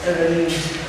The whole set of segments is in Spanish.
Evelyn.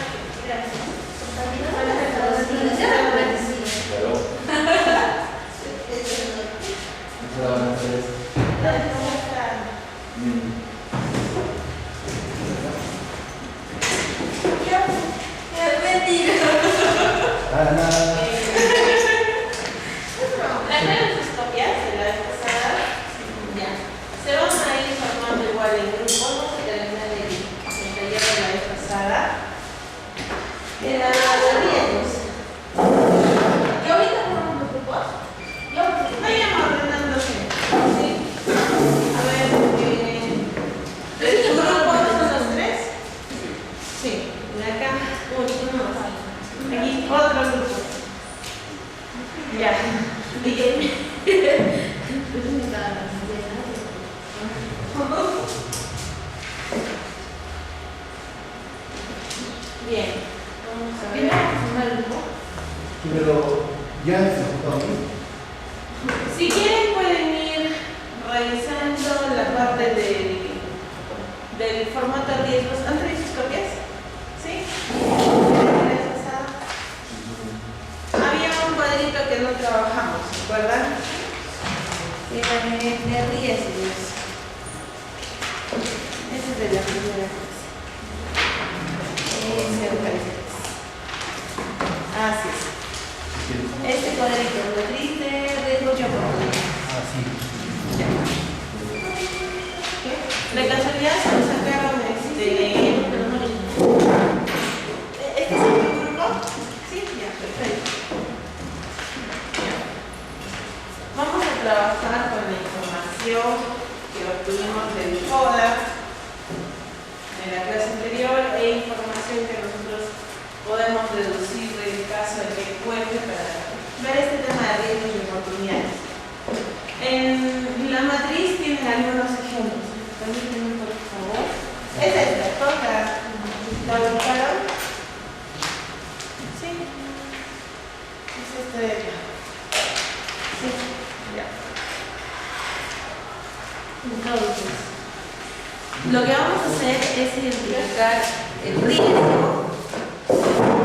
Lo que vamos a hacer es identificar el riesgo,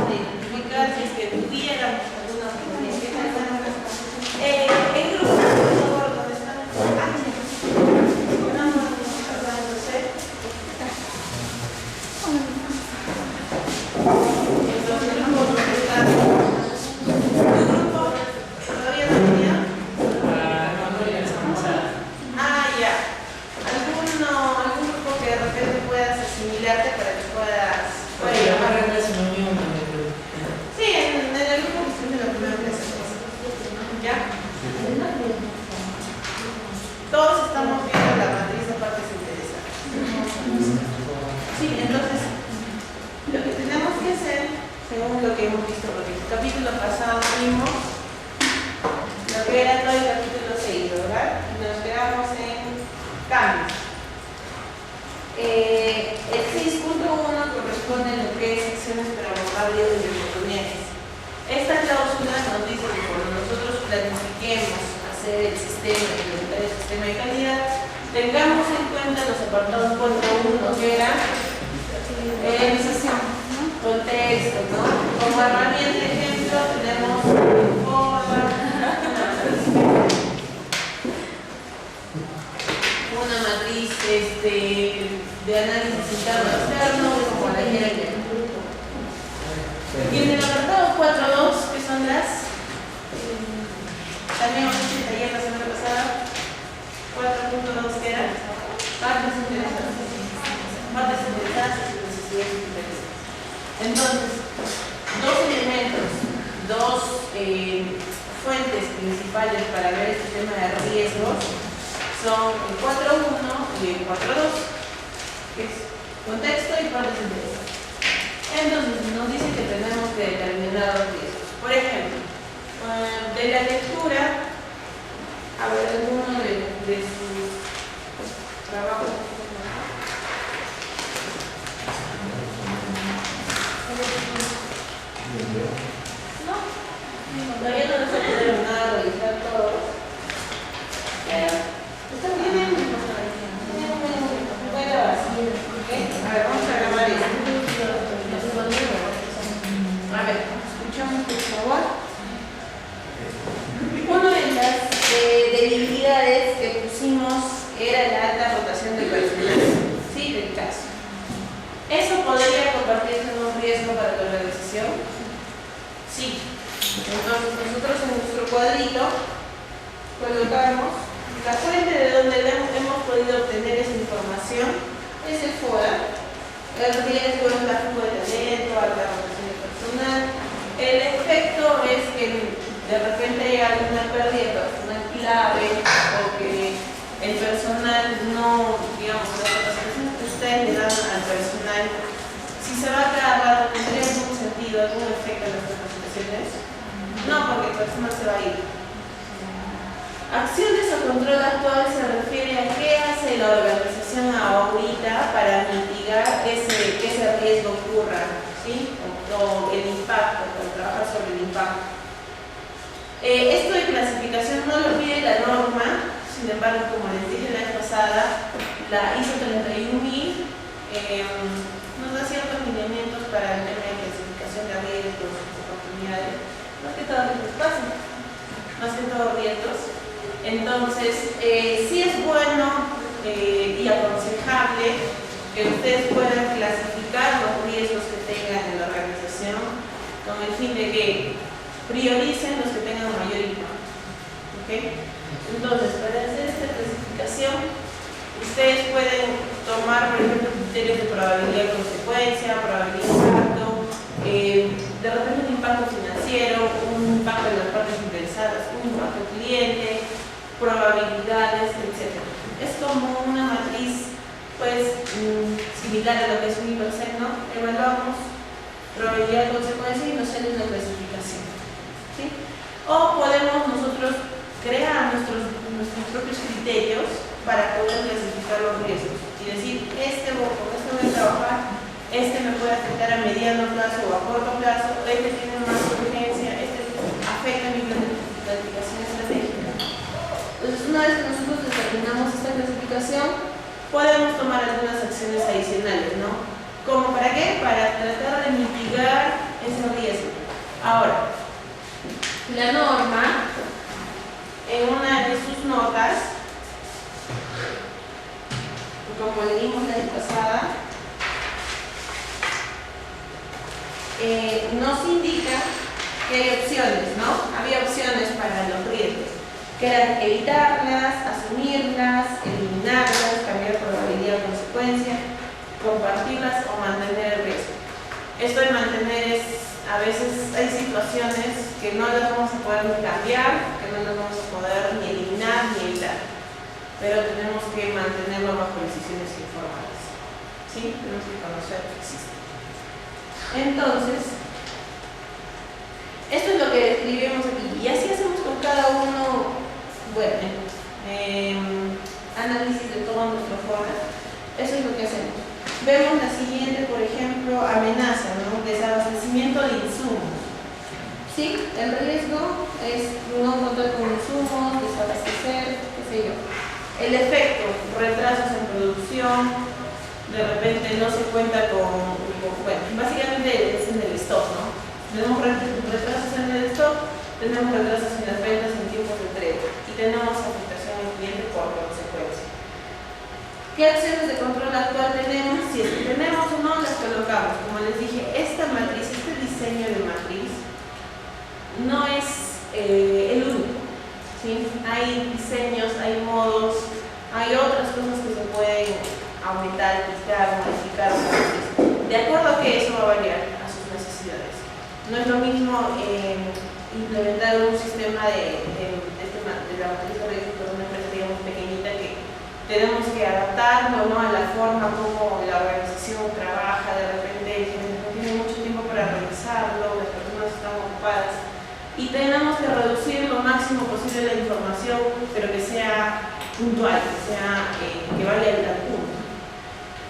identificar si es que tuviéramos alguna en grupo, por favor, ¿dónde están? Todos estamos viendo la matriz de partes interesadas. Sí, entonces, lo que tenemos que hacer, según lo que hemos visto, porque el capítulo pasado vimos lo que era todo el capítulo 6, ¿verdad? Nos quedamos en cambios. El 6.1 corresponde a lo que es secciones para borrar riesgos y oportunidades. Esta cláusula nos dice que cuando nosotros planifiquemos hacer el sistema, implementar el sistema de calidad, tengamos en cuenta los apartados 4.1 que era contexto, ¿no? Como herramienta de ejemplo tenemos una matriz de análisis interno externo, como la guía. Y en el apartado 4.2, que son las también hemos hecho el taller la semana pasada, 4.2 que era partes interesadas y necesidades interesantes. Entonces, dos elementos, dos fuentes principales para ver este tema de riesgos son el 4.1 y el 4.2, que es contexto y partes interesadas. Entonces, nos dice que tenemos que determinar los riesgos. Por ejemplo, de la lectura, a ver, alguno de sus trabajos. No, todavía no les he terminado de revisar todo. Está bien, buena base. A ver, vamos a grabar esto. era la alta rotación del personal, ¿sí? Del caso. ¿Eso podría convertirse en un riesgo para tu organización? Sí. Entonces nosotros en nuestro cuadrito colocamos la fuente de donde hemos podido obtener esa información, es el FODA. El riesgo es la fuga de talento, alta rotación de personal. El efecto es que de repente hay alguna pérdida de personal clave o que el personal no, digamos, las capacitaciones que ustedes le dan al personal, si se va cada rato, ¿tendría algún sentido, algún efecto en las capacitaciones? No, porque el personal se va a ir. Acciones o control actual se refiere a qué hace la organización ahorita para mitigar que ese riesgo ocurra, ¿sí? O el impacto, o trabajar sobre el impacto. Esto de clasificación no lo pide la norma, sin embargo, como les dije la vez pasada, la ISO 31000 nos da ciertos lineamientos para el tema de clasificación de riesgos, oportunidades, más que todo riesgos, más que todo riesgos. Entonces, sí es bueno y aconsejable que ustedes puedan clasificar los riesgos que tengan en la organización con el fin de que prioricen los que tengan mayor impacto. ¿Okay? Entonces, para hacer esta clasificación, ustedes pueden tomar, por ejemplo, criterios de probabilidad de consecuencia, probabilidad de impacto, de repente un impacto financiero, un impacto en las partes interesadas, un impacto cliente, probabilidades, etc. Es como una matriz, pues, similar a lo que es un Iberset, ¿no? Evaluamos probabilidad de consecuencia y nos sale una clasificación, ¿sí? O podemos nosotros crear nuestros propios criterios para poder clasificar los riesgos y decir, con este voy a trabajar, este me puede afectar a mediano plazo o a corto plazo, este tiene más urgencia, este afecta mi planificación estratégica. Entonces, una vez que nosotros determinamos esta clasificación, podemos tomar algunas acciones adicionales, ¿no? ¿Cómo para qué? Para tratar de mitigar ese riesgo. Ahora, la norma, en una de sus notas, como leímos la vez pasada, nos indica que hay opciones, ¿no? Había opciones para los riesgos, que eran evitarlas, asumirlas, eliminarlas, cambiar probabilidad o consecuencia, compartirlas o mantener el riesgo. Esto de mantener es, a veces hay situaciones que no las vamos a poder ni cambiar, que no las vamos a poder ni eliminar ni evitar, pero tenemos que mantenerlo bajo decisiones informadas, ¿sí? Tenemos que conocer que existe. Entonces, esto es lo que describimos aquí, y así hacemos con cada uno. Bueno, análisis de todo nuestro FODA. Eso es lo que hacemos. Vemos la siguiente, por ejemplo, amenaza, ¿no? Desabastecimiento de insumos. ¿Sí? El riesgo es no contar con insumos, desabastecer, qué sé yo. El efecto, retrasos en producción, de repente no se cuenta con bueno, básicamente es en el stock, ¿no? Tenemos retrasos en el stock, tenemos retrasos en las ventas en tiempos de entrega y tenemos afectación al cliente por consecuencia. ¿Qué acciones de control actual tenemos? Si es que tenemos o no, las colocamos. Como les dije, esta matriz, este diseño de matriz, no es el único, ¿sí? Hay diseños, hay modos, hay otras cosas que se pueden aumentar, quitar, modificar. De acuerdo a que eso va a variar a sus necesidades. No es lo mismo implementar un sistema de la matriz de riesgo por una empresa, digamos, pequeñita, que tenemos que adaptarlo, ¿no? A la forma como la organización trabaja. De repente no tiene mucho tiempo para revisarlo, las personas están ocupadas y tenemos que reducir lo máximo posible la información, pero que sea puntual, que vaya al punto.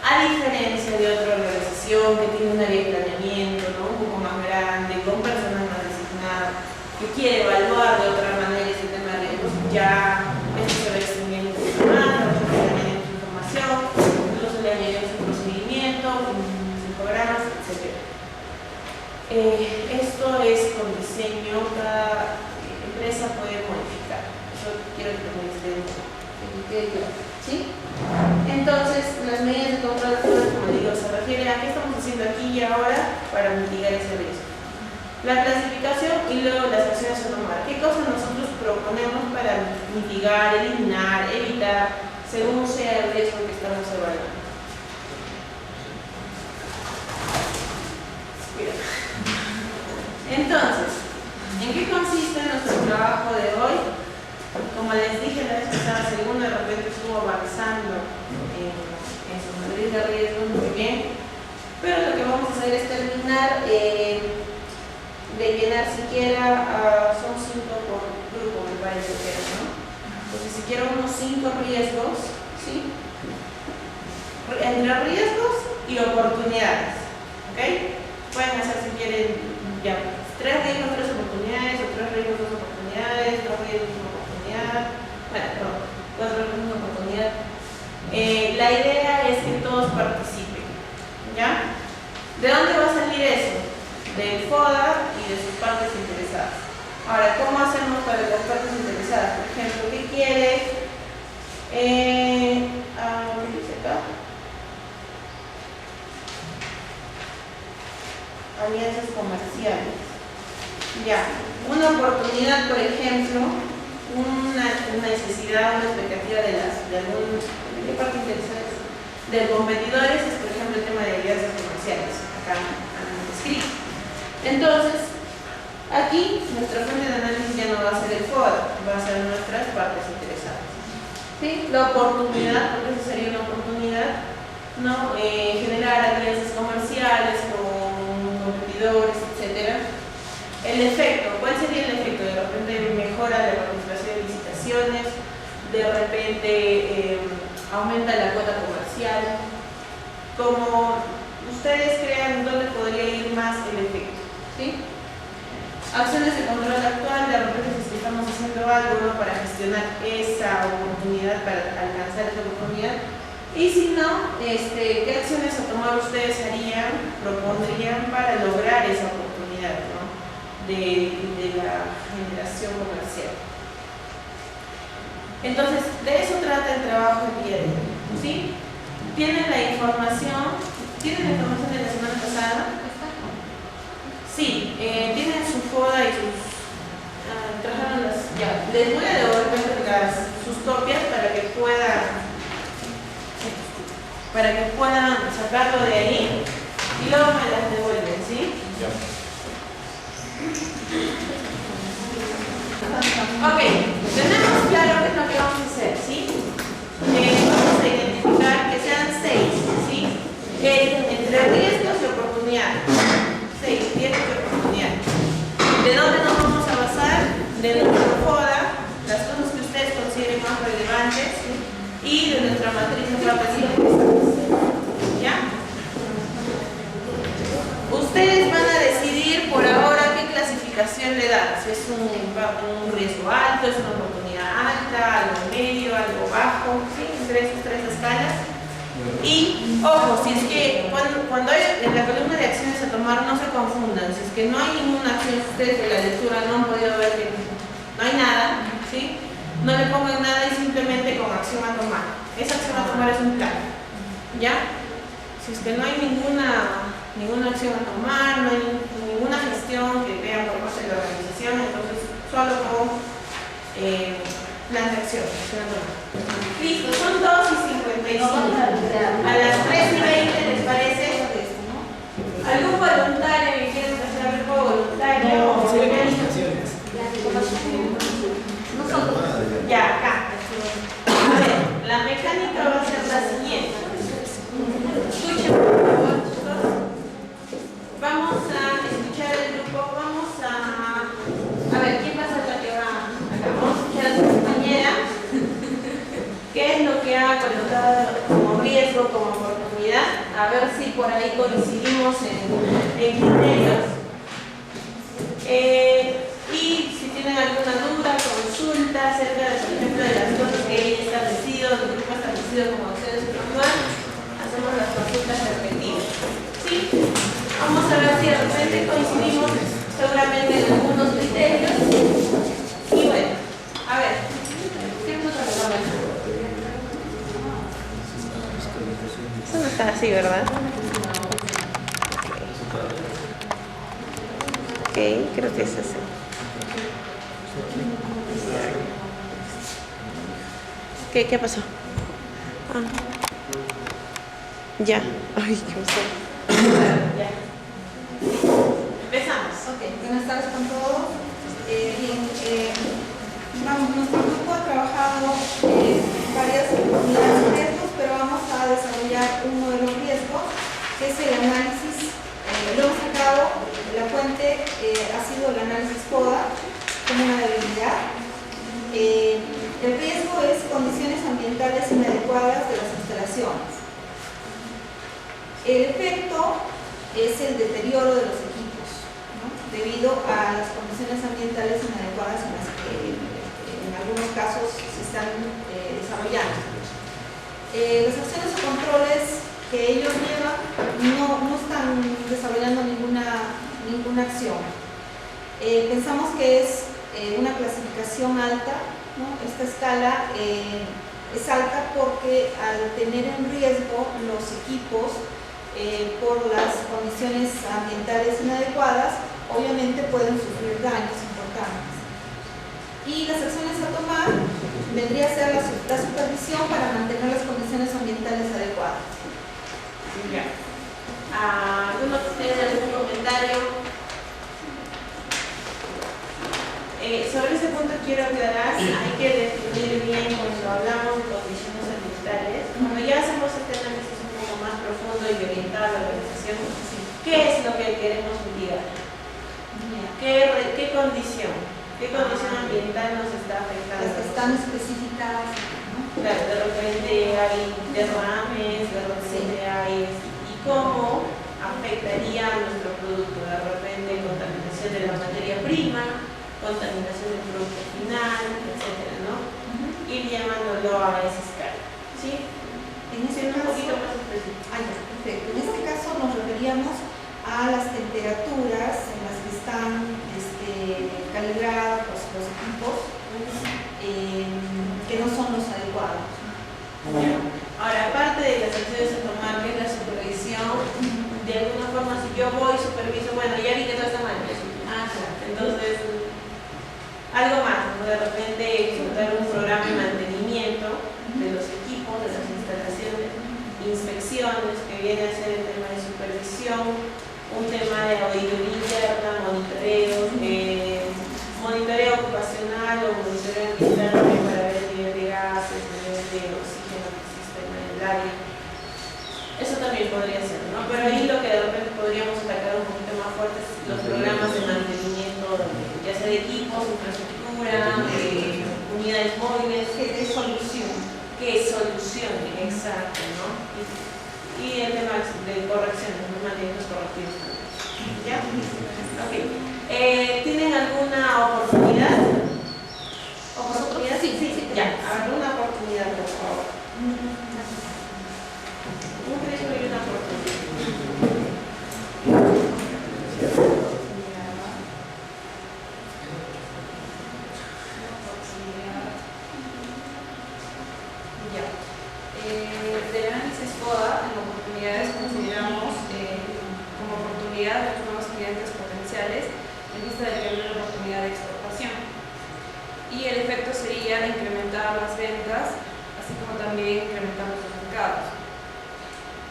A diferencia de otra organización que tiene un área de planeamiento, ¿no? Un poco más grande, con personas más designadas, que quiere evaluar de otra manera ese tema de riesgos, ya esto se va extendiendo un poco más, nosotros le añadimos información, incluso le añadimos un procedimiento, programas, etc. Esto es con diseño, cada empresa puede modificar. Yo quiero que me estén quede claro, ¿sí? Entonces, las medidas de control, como digo, se refiere a qué estamos haciendo aquí y ahora para mitigar ese riesgo. La clasificación y luego las acciones a tomar. ¿Qué cosas nosotros proponemos para mitigar, eliminar, evitar, según sea el riesgo que estamos evaluando? Entonces, ¿en qué consiste nuestro trabajo de hoy? Como les dije la vez pasada, según de repente estuvo avanzando en su matriz de riesgo muy bien, pero lo que vamos a hacer es terminar de llenar siquiera, son 5 por grupo, me parece que era, ¿no? Entonces, siquiera unos 5 riesgos, ¿sí? Entre riesgos y oportunidades, ¿ok? Pueden hacer si quieren ya 3 riesgos, 3 oportunidades, o 3 riesgos, 2 oportunidades, 2 riesgos, 1 oportunidad, bueno, perdón, 4 riesgos, 1 oportunidad. La idea es que todos participen, ¿ya? ¿De dónde va a salir eso? Del FODA y de sus partes interesadas. Ahora, ¿cómo hacemos para las partes interesadas? Por ejemplo, ¿qué quiere? ¿Qué dice acá? Alianzas comerciales. Ya, una oportunidad, por ejemplo, una necesidad, una expectativa de ¿qué parte interesada es? De competidores es, por ejemplo, el tema de alianzas comerciales. Acá han descrito. Entonces, aquí nuestra fuente de análisis ya no va a ser el FODA, va a ser nuestras partes interesadas. ¿Sí? La oportunidad, porque eso sería una oportunidad, ¿no? Generar alianzas comerciales con competidores, etc. El efecto, ¿cuál sería el efecto? De repente mejora la participación en licitaciones, de repente aumenta la cuota comercial. Como ustedes crean dónde podría ir más el efecto. ¿Sí? Acciones de control actual, de repente si estamos haciendo algo, ¿no?, para gestionar esa oportunidad, para alcanzar esa oportunidad. Y si no, ¿qué acciones a tomar ustedes propondrían para lograr esa oportunidad, ¿no?, de la generación comercial? Entonces, de eso trata el trabajo el día de hoy, ¿sí? ¿Tienen la información? ¿Tienen la información de la semana pasada? Sí, tienen su FODA y sus... trajeron las... Ya, les voy a devolver sus copias para que puedan sacarlo de ahí y luego me las devuelven, ¿sí? Ya. Ok, tenemos claro qué es lo que vamos a hacer, ¿sí? Vamos a identificar que sean 6, ¿sí? Entre riesgos y oportunidades. 6, riesgos y oportunidades. ¿De dónde nos vamos a basar? De nuestro FODA, las cosas que ustedes consideren más relevantes, ¿sí?, y de nuestra matriz de partes interesadas. ¿Ya? Ustedes van a decidir por ahora qué clasificación le dan. Si es un riesgo alto, es una oportunidad alta, algo medio, algo bajo, ¿sí?, entre esas 3 escalas. Y, ojo, si es que cuando hay en la columna de acciones a tomar, no se confundan. Si es que no hay ninguna acción, ustedes de la lectura no han podido ver que no hay nada, ¿sí?, no le pongan nada y simplemente con acción a tomar. Esa acción a tomar es un plan, ¿ya? Si es que no hay ninguna acción a tomar, no hay ninguna gestión que vean por parte de la organización, entonces solo con plan de acción a tomar. Listo, son 2:55. A las 3:20, ¿les parece? ¿Algún voluntario que quiera hacer algo voluntario? No, o sí, voluntario? Ya, acá. A ver, la mecánica va a ser la siguiente. Escuchen, por favor, chicos. Vamos a escuchar el grupo. Vamos a ver, ¿quién va a ser la que va acá? Vamos a escuchar a su compañera. ¿Qué es lo que ha colocado como riesgo, como oportunidad? A ver si por ahí coincidimos en criterios. Y si tienen alguna duda, consulta acerca de, por ejemplo, de las cosas que ella ha establecido, el grupo ha establecido como acciones actual, hacemos las consultas respectivas. ¿Sí? Vamos a ver si de repente coincidimos seguramente en algunos criterios. Y bueno, a ver, ¿qué nos hablamos? Está así, ¿verdad? Ok, creo que es así. ¿Qué pasó? Ah. Ya. Ay, qué pasó. Ya. Empezamos. Ok, buenas tardes con todos. Nuestro grupo ha trabajado varias unidades de riesgos, pero vamos a desarrollar un modelo de riesgo, que es el análisis. Lo hemos sacado, la fuente ha sido el análisis FODA como una debilidad. El riesgo es condiciones ambientales inadecuadas de las instalaciones. El efecto es el deterioro de los equipos, ¿no? Debido a las condiciones ambientales inadecuadas en las que en algunos casos se están desarrollando. Las acciones o controles que ellos llevan no están desarrollando ninguna acción. Pensamos que es una clasificación alta, ¿no? Esta escala es alta porque al tener en riesgo los equipos por las condiciones ambientales inadecuadas, obviamente pueden sufrir daños importantes. Y las acciones a tomar vendría a ser la supervisión para mantener las condiciones ambientales adecuadas. Ya. ¿Alguno tiene algún comentario? Sobre ese punto quiero aclarar, hay que definir bien cuando hablamos de condiciones ambientales. Cuando ya hacemos este análisis un poco más profundo y orientado a la organización, ¿qué es lo que queremos mitigar? ¿Qué condición ambiental nos está afectando? Las que están especificadas, ¿no? Claro, de repente hay derrames, de repente hay... ¿Y cómo afectaría a nuestro producto? De repente contaminación de la materia prima, contaminación del producto final, etcétera, ¿no? Ir llevándolo a esa escala, ¿sí? En este caso, un poquito más específico. Perfecto. En este caso nos referíamos a las temperaturas en las que están calibrados los equipos que no son los adecuados. Ahora, aparte de las acciones a tomar, que es la supervisión, de alguna forma, si yo voy, superviso, bueno, ya vi que todo está mal. Claro. Entonces, algo más, ¿no? De repente ejecutar un programa de mantenimiento de los equipos, de las instalaciones, inspecciones, que viene a ser el tema de supervisión, un tema de auditoría interna, monitoreo ocupacional o monitoreo ambiental para ver el nivel de gases, el nivel de oxígeno que existe en el área. Eso también podría ser, ¿no? Pero ahí lo que de repente podríamos atacar un poquito más fuerte es los programas de mantenimiento, ya sea de equipos, infraestructura, unidades móviles. Que de solución. Que solucione, exacto, ¿no? Y el tema de correcciones, los mantenimientos correctivos también. ¿Ya? Ok. ¿Tienen alguna oportunidad? ¿Oportunidad? Sí. Ya, alguna oportunidad, por favor. Un riesgo y una oportunidad. Ya. Del análisis FODA, en oportunidades consideramos como oportunidad los nuevos clientes potenciales en vista de que hay una oportunidad de exportación. Y el efecto sería incrementar las ventas, así como también incrementar los mercados.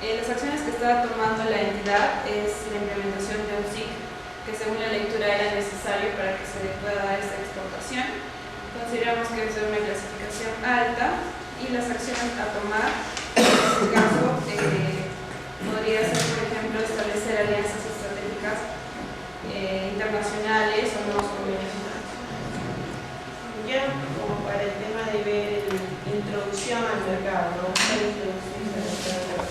Las acciones que estaba tomando la entidad es la implementación de un SIC, que según la lectura era necesario para que se pueda dar esta exportación. Consideramos que es de una clasificación alta y las acciones a tomar, en este caso, podría ser, por ejemplo, establecer alianzas estratégicas internacionales o nuevos convenios. Ya, como para el tema de ver la introducción al mercado, ¿no? La introducción al mercado.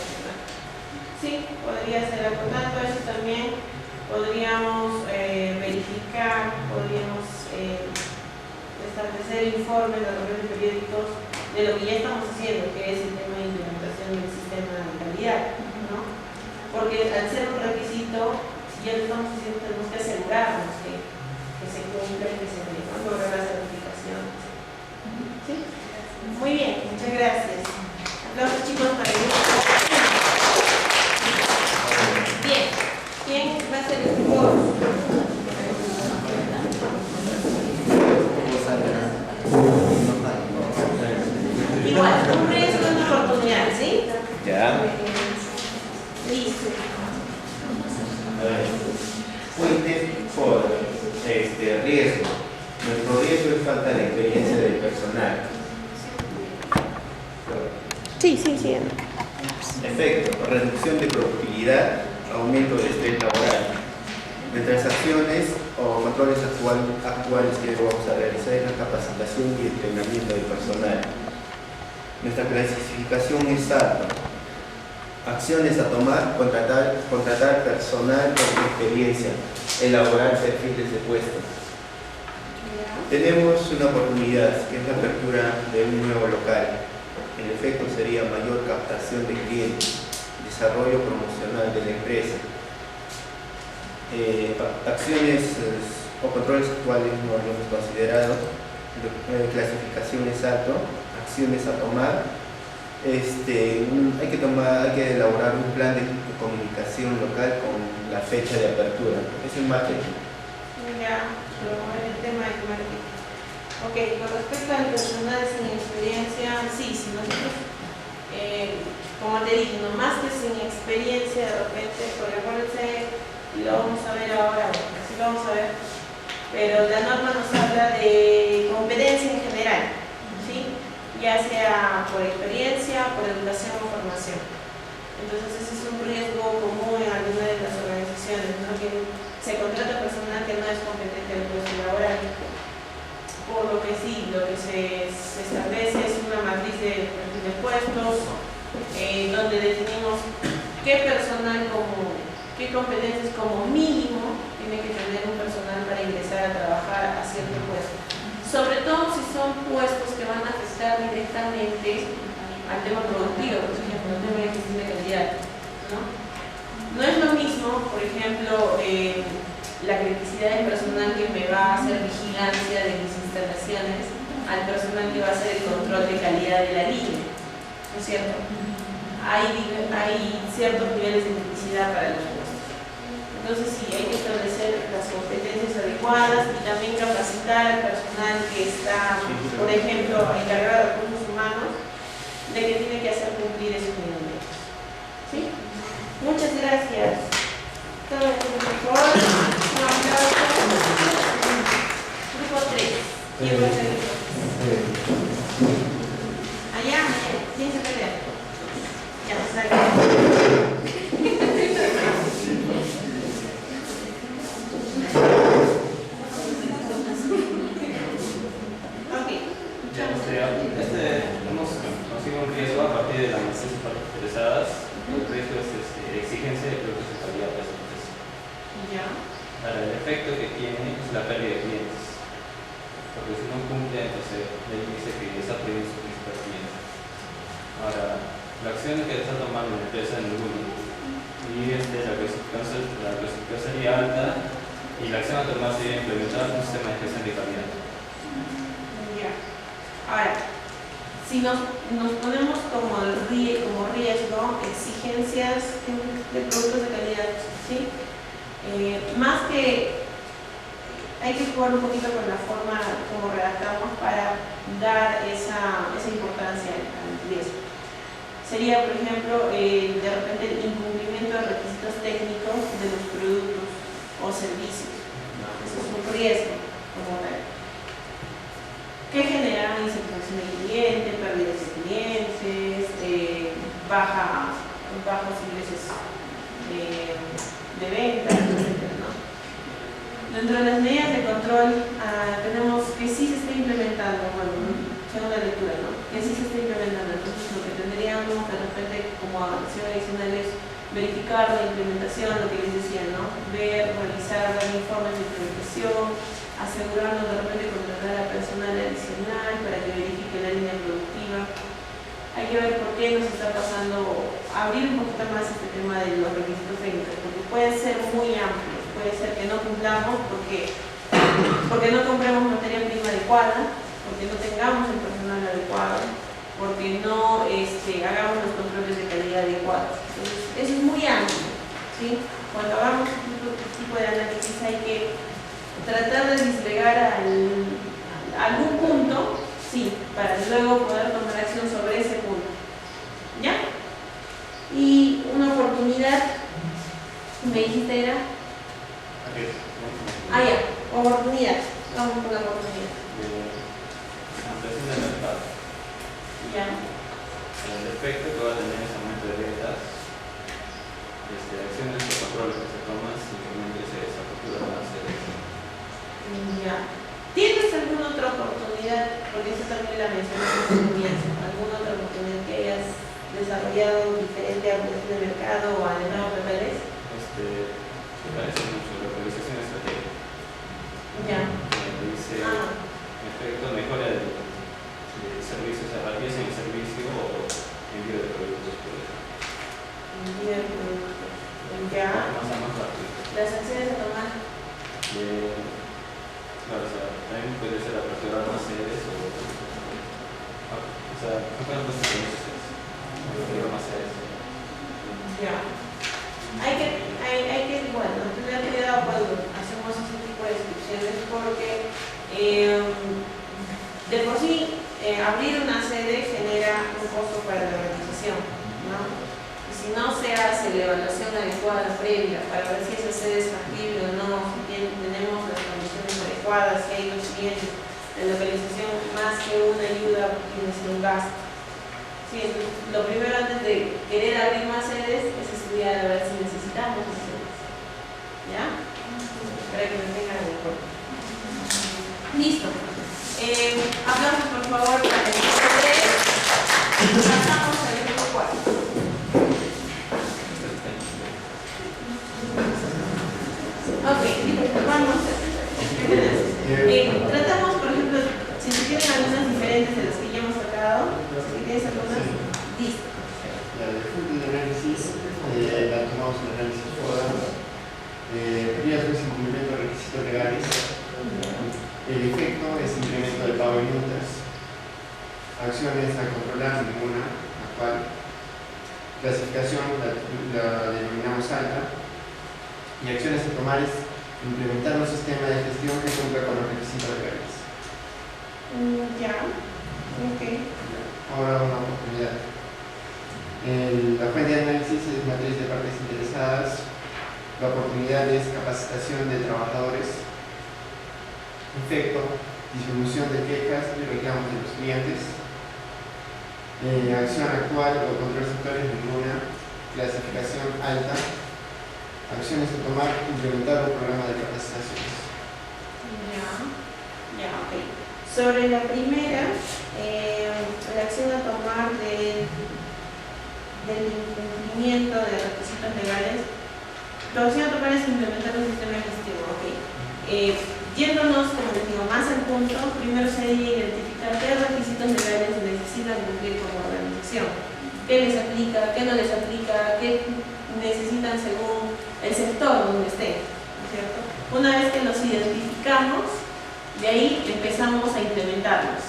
Sí, podría ser algo tanto, eso también podríamos verificar, podríamos establecer informes de los periódicos de lo que ya estamos haciendo, que es el tema de implementación del sistema de calidad, ¿no? Porque al ser un requisito, si ya lo estamos haciendo, tenemos que asegurarnos que se cumpla y que se logre la certificación. ¿Sí? Muy bien, muchas gracias. Aplausos, chicos, para ellos. Igual, un riesgo es una oportunidad, ¿sí? Ya. Listo. A ver. Fuentes por riesgo. Nuestro riesgo es falta de experiencia del personal. Sí, sí, sí. Efecto, reducción de productividad, aumento del estrés laboral. Nuestras acciones o controles actuales que vamos a realizar es la capacitación y entrenamiento del personal. Nuestra clasificación es alta. Acciones a tomar: contratar personal con experiencia, elaborar perfiles de puesto. Tenemos una oportunidad, que es la apertura de un nuevo local. El efecto sería mayor captación de clientes, desarrollo promocional de la empresa. Acciones o controles actuales no lo hemos considerado. Clasificación es alto. Acciones a tomar. Hay que elaborar un plan de comunicación local con la fecha de apertura. Es el marketing. Ya, pero el tema de marketing. Ok, con respecto al personal sin experiencia, sí, si nosotros, como te dije, no más que sin experiencia de repente, porque acuérdense, y lo vamos a ver ahora, sí lo vamos a ver, pero la norma nos habla de competencia en general, ¿sí? Ya sea por experiencia, por educación o formación. Entonces ese es un riesgo común en algunas de las organizaciones, ¿no? Que se contrata personal que no es competente en el puesto laboral. Por lo que sí, lo que se establece es una matriz de puestos, donde definimos qué personal qué competencias como mínimo tiene que tener un personal para ingresar a trabajar a cierto puesto. Sobre todo si son puestos que van a afectar directamente al tema productivo, por ejemplo, el tema de gestión de calidad, ¿no? No es lo mismo, por ejemplo, la criticidad del personal que me va a hacer vigilancia de mis instalaciones al personal que va a hacer el control de calidad de la línea, ¿no es cierto? Hay ciertos niveles de criticidad para los puestos. Entonces sí, hay que establecer las competencias adecuadas y también capacitar al personal que está, por ejemplo, encargado de recursos humanos, de que tiene que hacer cumplir esos niveles. ¿Sí? Muchas gracias. Todo el mundo, por favor. Un aplauso. Grupo 3. ¿Quién va a ser el grupo 3? Allá, ¿quién se pelea? Ya, salga. Hemos conocido un riesgo a partir de las empresas interesadas. El riesgo es exigencia de productos de calidad para esa empresa. Ya. Ahora, el efecto que tiene es la pérdida de clientes. Porque si no cumple, entonces le dice que está perdiendo sus principales clientes. Ahora, la acción que está tomando la empresa en el Google y la clasificación sería alta y la acción a tomar sería implementar un sistema de gestión de calidad. Ya. Ahora, si nos ponemos como riesgo exigencias de productos de calidad, ¿sí? Más que hay que jugar un poquito con la forma como redactamos para dar esa importancia al riesgo. Sería, por ejemplo, de repente el incumplimiento de requisitos técnicos de los productos o servicios. Eso es un riesgo como tal. ¿Qué genera insatisfacción del cliente, pérdidas de clientes, bajos ingresos de ventas, etc., ¿no? Dentro de las medidas de control tenemos que sí se está implementando, bueno, según la lectura, ¿no? Que sí se está implementando. Entonces lo que tendríamos de repente como acción adicional es verificar la implementación, lo que les decía, ¿no? Ver, realizar, dar informes de implementación, asegurarnos de repente contratar a personal adicional para que verifique la línea productiva. Hay que ver por qué nos está pasando, abrir un poquito más este tema de los requisitos técnicos, porque pueden ser muy amplios, puede ser que no cumplamos porque no compremos materia prima adecuada, porque no tengamos el personal adecuado, porque no hagamos los controles de calidad adecuados. Entonces, eso es muy amplio, ¿sí? Cuando hagamos este tipo de análisis hay que tratar de disgregar algún punto, sí, para luego poder tomar acción sobre me dijiste era. Aquí es, ¿no? Ah, ya, oportunidad. Vamos con la oportunidad. Ampliación del mercado. Ya. El efecto que va a tener ese aumento de ventas, acciones de control que se toman simplemente se desaperturan las sedes. Ya. ¿Tienes alguna otra oportunidad? Porque eso también la mencionaste en el comienzo. ¿Alguna otra oportunidad que hayas desarrollado diferente a ampliación de mercado o a mercados locales? Me parece mucho la localización estratégica. Ya. Dice, en efecto, mejora de servicios, rapidez en el servicio o envío de productos, por ejemplo. Envío de productos. Ya. Más rápido. Las acciones a tomar. Claro, o sea, también puede ser aperturar más sedes o sea, no pueden pasar sedes, más sedes. Ya. Hay que, bueno, tener cuidado cuando hacemos ese tipo de descripciones porque de por sí abrir una sede genera un costo para la organización, ¿no? Y si no se hace la evaluación adecuada previa para ver si esa sede es factible o no, si tenemos las condiciones adecuadas, si hay los bienes de localización más que una ayuda tiene que ser un gasto. Sí, entonces, lo primero antes de querer abrir más sedes es estudiar a ver si necesitamos más sedes. ¿Ya? Para que me tengan en cuenta. Listo. Hablamos por favor para el ejemplo 3. Pasamos al ejemplo 4. Ok, vamos. Tratamos, por ejemplo, si se tienen algunas diferentes de las que ya hemos tocado, si tienes algunas, listo. La de fuente de análisis, la tomamos en análisis FODA. Riesgos y incumplimiento de requisitos legales. El efecto es incremento de pago en multas. Acciones a controlar, ninguna, actual. Clasificación, la denominamos alta. Y acciones a tomar es implementar un sistema de gestión que cumpla con los requisitos legales. Ya, ok. Ahora una oportunidad. La fuente de análisis es matriz de partes interesadas. La oportunidad es capacitación de trabajadores. Efecto, disminución de quejas y reclamos de los clientes. Acción actual o control sectores, ninguna. Clasificación alta. Acciones a tomar, implementar un programa de capacitaciones. Ya, ok. Sobre la primera, la acción a tomar del incumplimiento de requisitos legales, la acción a tomar es implementar un sistema de gestión, ok. Yéndonos, como les digo, más al punto, primero sería identificar qué requisitos legales necesitan cumplir como organización, qué les aplica, qué no les aplica, qué necesitan según el sector donde estén, ¿no es cierto? Una vez que los identificamos, de ahí empezamos a implementarlos.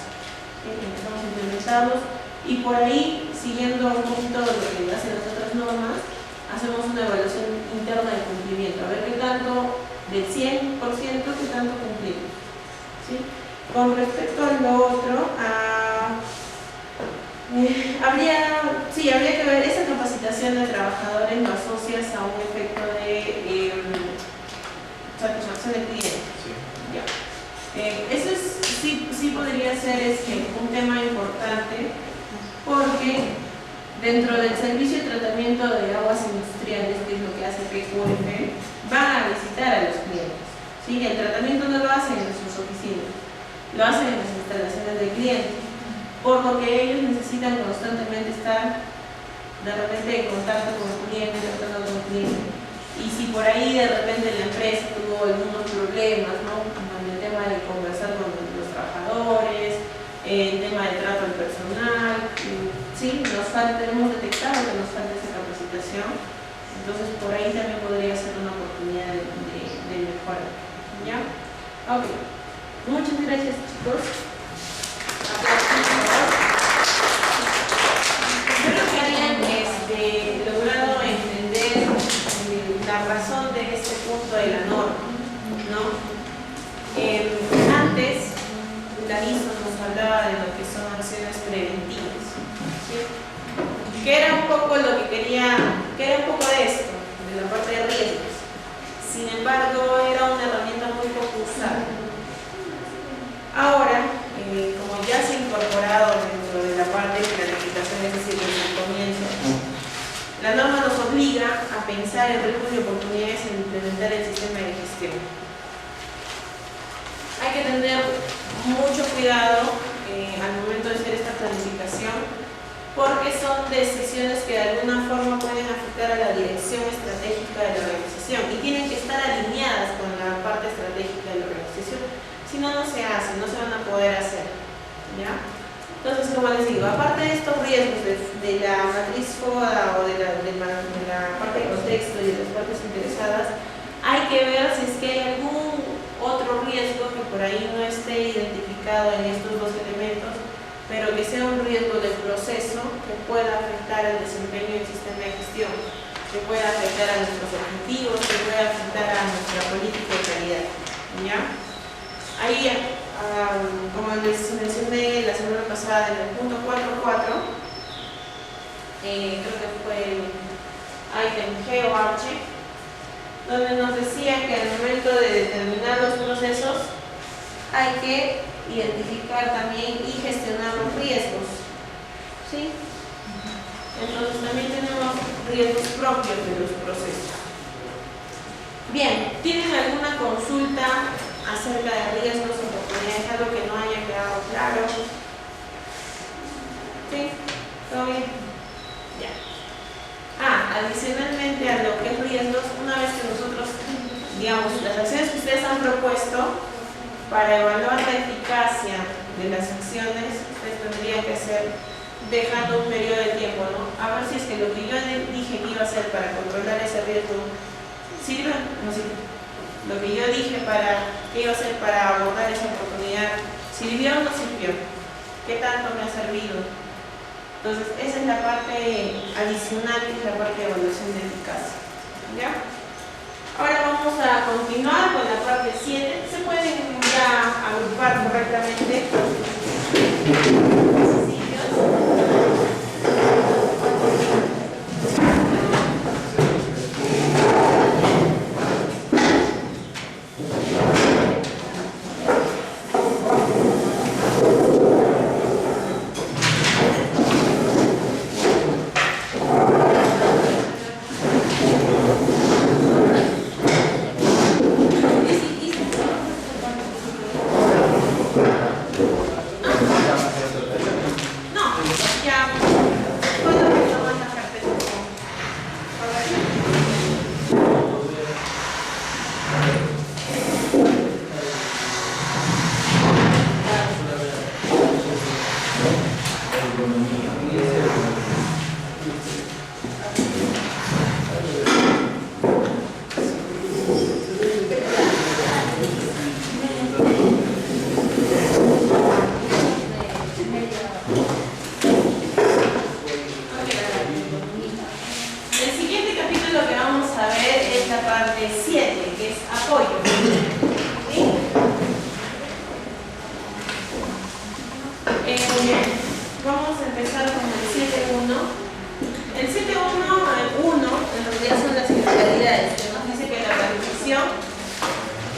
¿Sí? Empezamos a implementarlos y por ahí, siguiendo un poquito lo que hacen las otras normas, hacemos una evaluación interna de cumplimiento, a ver qué tanto del 100%, qué tanto cumplimos. ¿Sí? Con respecto a lo otro, habría que ver esa capacitación de trabajadores, lo asocias a un efecto de satisfacción del cliente. Sí. Ya. Eso sí podría ser un tema importante porque dentro del servicio de tratamiento de aguas industriales, que es lo que hace PQF, van a visitar a los clientes. ¿Sí? El tratamiento no lo hacen en sus oficinas, lo hacen en las instalaciones del cliente, por lo que ellos necesitan constantemente estar de repente en contacto con el cliente, tratando con el cliente. Y si por ahí de repente la empresa tuvo algunos problemas, ¿no? Con el tema de conversar con los trabajadores, el tema del trato al personal, sí, tenemos detectado que nos falta esa capacitación, entonces por ahí también podría ser una oportunidad de mejora. ¿Ya? Ok. Muchas gracias, chicos. Aplausos, por favor. Espero que hayan logrado entender la razón de este punto de la norma, ¿no? Antes, la MISO nos hablaba de lo que son acciones preventivas, ¿sí? Que era un poco lo que quería, que era un poco de esto, de la parte de riesgos. embargo era una herramienta muy poco usada. Ahora, como ya se ha incorporado dentro de la parte de planificación, es decir, desde el comienzo, la norma nos obliga a pensar en riesgos y oportunidades en implementar el sistema de gestión. Hay que tener mucho cuidado al momento de hacer esta planificación, porque son decisiones que de alguna forma pueden afectar a la dirección estratégica de la organización y tienen que estar alineadas con la parte estratégica de la organización. Si no, no se hacen, no se van a poder hacer, ¿ya? Entonces, como les digo, aparte de estos riesgos de la matriz FODA o de la parte de contexto y de las partes interesadas, hay que ver si es que hay algún otro riesgo que por ahí no esté identificado en estos dos elementos, pero que sea un riesgo del proceso que pueda afectar el desempeño del sistema de gestión, que pueda afectar a nuestros objetivos, que pueda afectar a nuestra política de calidad, ¿ya? Ahí, como les mencioné la semana pasada en el punto 4.4, creo que fue el item G o H, donde nos decía que al momento de determinar los procesos hay que identificar también y gestionar los riesgos, ¿sí? Entonces también tenemos riesgos propios de los procesos. Bien, ¿tienen alguna consulta acerca de riesgos o oportunidades, algo que no haya quedado claro? ¿Sí? ¿Todo bien? Ya. Adicionalmente a lo que es riesgos, una vez que nosotros, digamos, las acciones que ustedes han propuesto, para evaluar la eficacia de las acciones, ustedes tendrían que hacer dejando un periodo de tiempo, ¿no? A ver si es que lo que yo dije que iba a hacer para controlar ese riesgo sirve o no sirve. Lo que yo dije que iba a hacer para abordar esa oportunidad, ¿sirvió o no sirvió? ¿Qué tanto me ha servido? Entonces, esa es la parte adicional, que es la parte de evaluación de eficacia, ¿ya? Ahora vamos a continuar con la parte 7. Se pueden ya agrupar correctamente. Vamos a empezar con el 7.1. El 7.1 en realidad son las finalidades, que nos dice que la planificación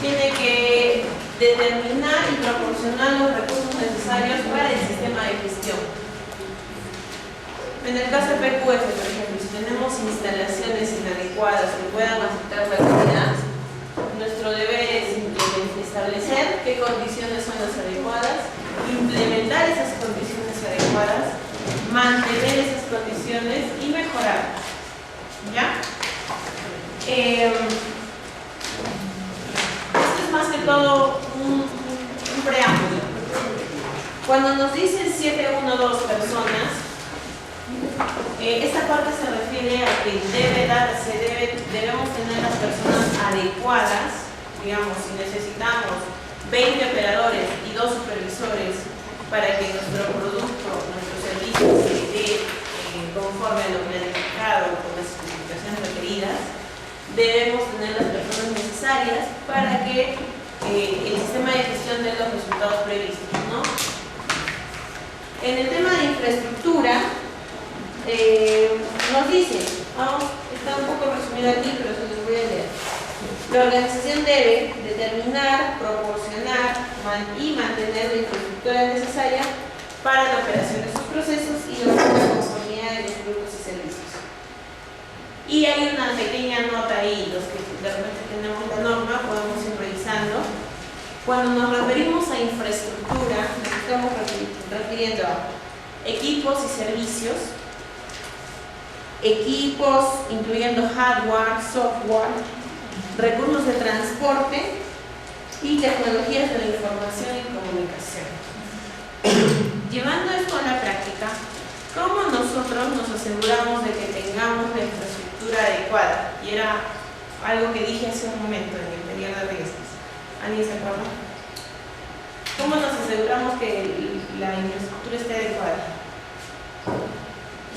tiene que determinar y proporcionar los recursos necesarios para el sistema de gestión. En el caso de PQF, por ejemplo, si tenemos instalaciones inadecuadas que puedan afectar la calidad, nuestro deber es establecer qué condiciones son las adecuadas, implementar esas condiciones adecuadas, mantener esas condiciones y mejorar. ¿Ya? Esto es más que todo un preámbulo. Cuando nos dicen 712 personas, esta parte se refiere a que debemos tener las personas adecuadas. Digamos, si necesitamos 20 operadores y 2 supervisores para que nuestro producto, nuestro servicio se dé conforme a lo planificado con las especificaciones requeridas, debemos tener las personas necesarias para que el sistema de gestión dé los resultados previstos, ¿no? En el tema de infraestructura, nos dice, está un poco resumido aquí, pero se los voy a leer. La organización debe determinar, proporcionar y mantener la infraestructura necesaria para la operación de sus procesos y la conformidad de los productos y servicios. Y hay una pequeña nota ahí, los que de repente tenemos la norma, podemos ir revisando. Cuando nos referimos a infraestructura, nos estamos refiriendo a equipos y servicios, equipos incluyendo hardware, software, recursos de transporte y tecnologías de la información y comunicación. Llevando esto a la práctica, ¿cómo nosotros nos aseguramos de que tengamos la infraestructura adecuada? Y era algo que dije hace un momento en el periodo de riesgos. ¿Alguien se acuerda? ¿Cómo nos aseguramos que la infraestructura esté adecuada?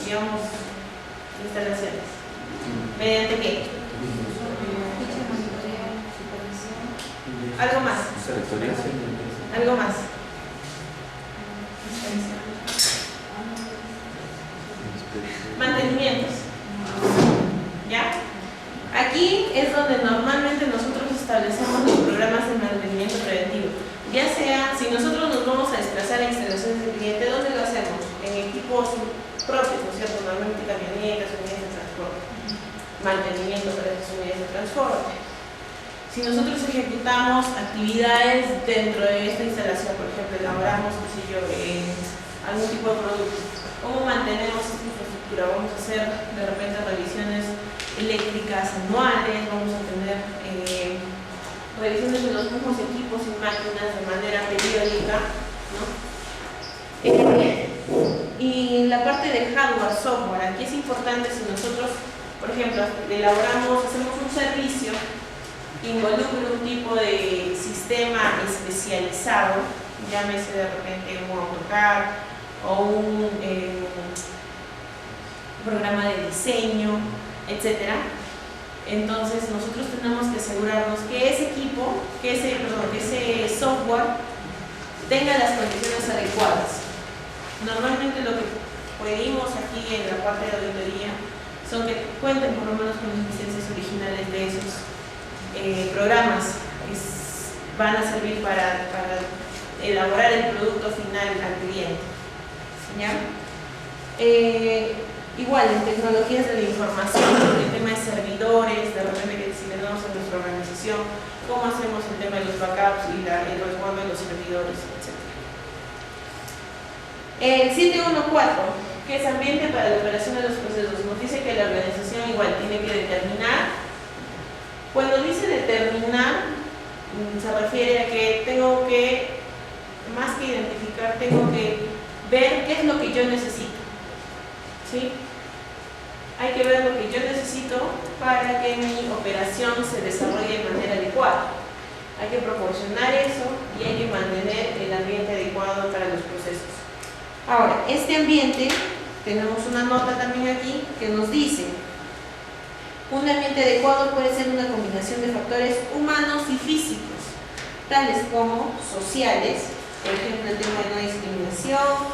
Digamos, instalaciones. ¿Mediante qué? ¿Algo más? ¿Algo más? Mantenimientos. ¿Ya? Aquí es donde normalmente nosotros establecemos los programas de mantenimiento preventivo. Ya sea, si nosotros nos vamos a desplazar a instalaciones del cliente, ¿dónde lo hacemos? En equipos propios, ¿no es cierto? Normalmente camionetas, unidades de transporte. Mantenimiento para esas unidades de transporte. Si nosotros ejecutamos actividades dentro de esta instalación, por ejemplo, elaboramos, qué sé yo, algún tipo de producto, ¿cómo mantenemos esta infraestructura? Vamos a hacer de repente revisiones eléctricas anuales, vamos a tener revisiones de los mismos equipos y máquinas de manera periódica, ¿no? Y la parte de hardware, software, aquí es importante si nosotros, por ejemplo, hacemos un servicio, involucra un tipo de sistema especializado, llámese de repente un AutoCAD o un programa de diseño, etc. Entonces nosotros tenemos que asegurarnos que ese equipo, que ese software tenga las condiciones adecuadas. Normalmente lo que pedimos aquí en la parte de auditoría son que cuenten por lo menos con las licencias originales de esos programas que van a servir para elaborar el producto final al cliente. ¿Ya? Igual, en tecnologías de la información, el tema de servidores, de repente que si tenemos en nuestra organización, cómo hacemos el tema de los backups y el resguardo de los servidores, etc. El 714, que es ambiente para la operación de los procesos, nos dice que la organización igual tiene que determinar. Cuando dice determinar, se refiere a que tengo que, más que identificar, tengo que ver qué es lo que yo necesito. ¿Sí? Hay que ver lo que yo necesito para que mi operación se desarrolle de manera adecuada. Hay que proporcionar eso y hay que mantener el ambiente adecuado para los procesos. Ahora, este ambiente, tenemos una nota también aquí que nos dice: un ambiente adecuado puede ser una combinación de factores humanos y físicos, tales como sociales, por ejemplo el tema de no discriminación,